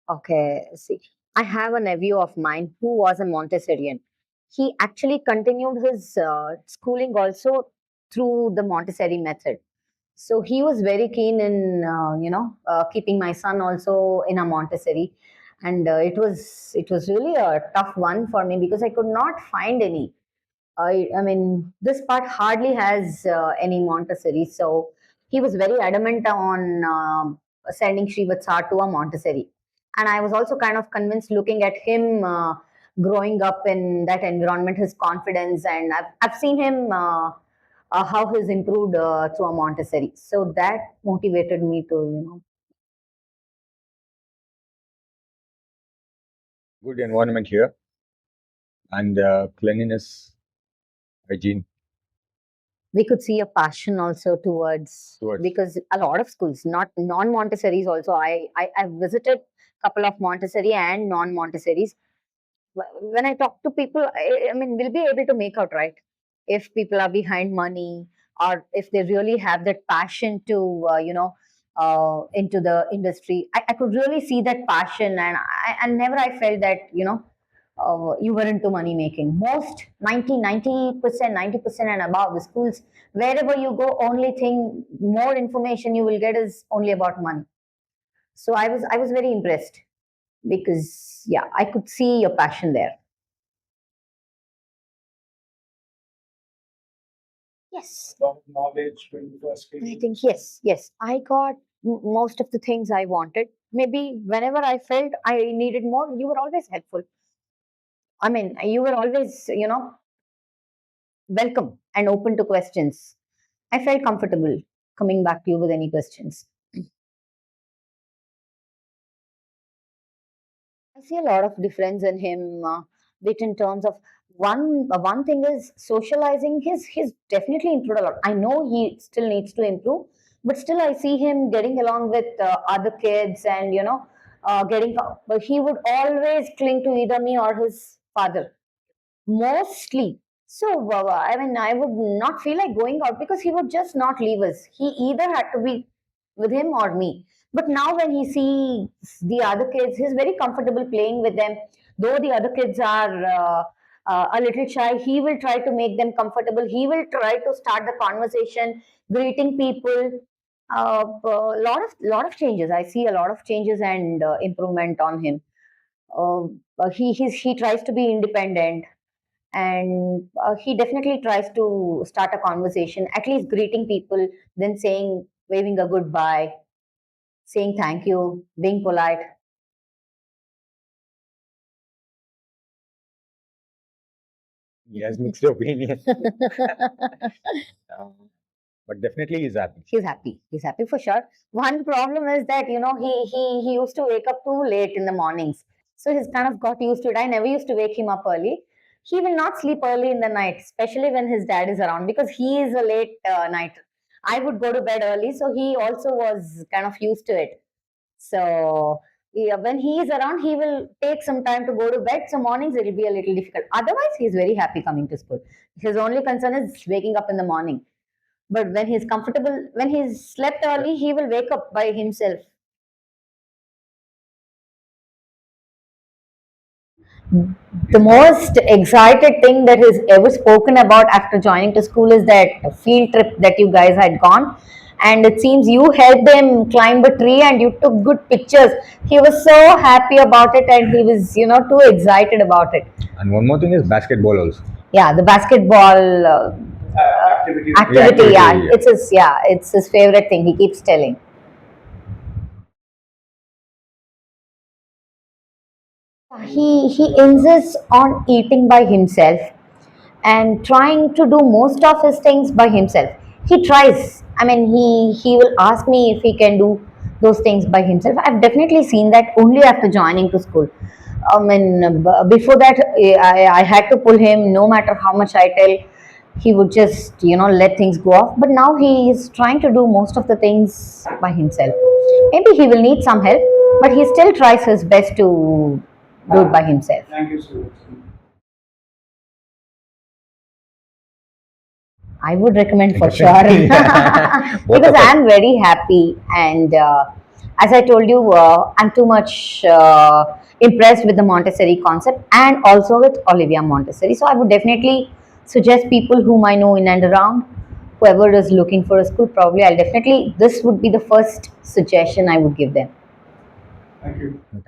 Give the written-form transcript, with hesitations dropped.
Okay, see, I have a nephew of mine who was a Montessorian. He actually continued his schooling also through the Montessori method. So he was very keen in, keeping my son also in a Montessori, and it was really a tough one for me because I could not find any. I mean, this part hardly has any Montessori, so he was very adamant on sending Srivatsa to a Montessori. And I was also kind of convinced looking at him growing up in that environment, his confidence, and I've seen him how he's improved through a Montessori. So that motivated me to, Good environment here and cleanliness, hygiene we could see a passion also towards, towards. because a lot of schools, not non-Montessori's also. I've visited a couple of Montessori and non-Montessori's. When I talk to people, I mean, we'll be able to make out, right, if people are behind money or if they really have that passion to, into the industry. I could really see that passion, and never I felt that, you were into money making. Most 90% 90% and above the schools, wherever you go, only thing more information you will get is only about money. So I was very impressed because yeah, I could see your passion there. Yes, Knowledge, 21st I think yes. I got most of the things I wanted. Maybe whenever I felt I needed more, you were always helpful. I mean, you were always, welcome and open to questions. I felt comfortable coming back to you with any questions. I see a lot of difference in him, bit in terms of one thing is socializing. He's definitely improved a lot. I know he still needs to improve, but still I see him getting along with other kids and getting. But he would always cling to either me or his father mostly. So I mean, I would not feel like going out because he would just not leave us. He either had to be with him or me. But now when he sees the other kids, he's very comfortable playing with them. Though the other kids are a little shy, he will try to make them comfortable. He will try to start the conversation, greeting people. Lot of changes. I see a lot of changes and improvement on him. He tries to be independent, and he definitely tries to start a conversation, at least greeting people, then saying, waving a goodbye, saying thank you, being polite. He has mixed opinion, uh, but definitely he's happy. He's happy for sure. One problem is that he used to wake up too late in the mornings, so he's kind of got used to it. I never used to wake him up early. He will not sleep early in the night, especially when his dad is around, because he is a late night. I would go to bed early, so he also was kind of used to it. So yeah, when he is around, he will take some time to go to bed. So mornings it will be a little difficult. Otherwise, he's very happy coming to school. His only concern is waking up in the morning. But when he's comfortable, when he's slept early, he will wake up by himself. The most excited thing that is ever spoken about after joining to school is that field trip that you guys had gone. And it seems you helped them climb a tree and you took good pictures. He was so happy about it and he was, too excited about it. And one more thing is basketball also. Yeah, the basketball activity. Yeah, Yeah. It's his favorite thing. He keeps telling. He insists on eating by himself and trying to do most of his things by himself. He tries. I mean, he will ask me if he can do those things by himself. I've definitely seen that only after joining to school. I mean, before that, I had to pull him. No matter how much I tell, he would just let things go off. But now he is trying to do most of the things by himself. Maybe he will need some help, but he still tries his best to do it by himself. Thank you so much. I would recommend for sure Definitely. Both because of us. I'm very happy and as I told you, I'm too much impressed with the Montessori concept and also with Olivia Montessori. So I would definitely suggest people whom I know in and around, whoever is looking for a school, probably I'll definitely, this would be the first suggestion I would give them. Thank you.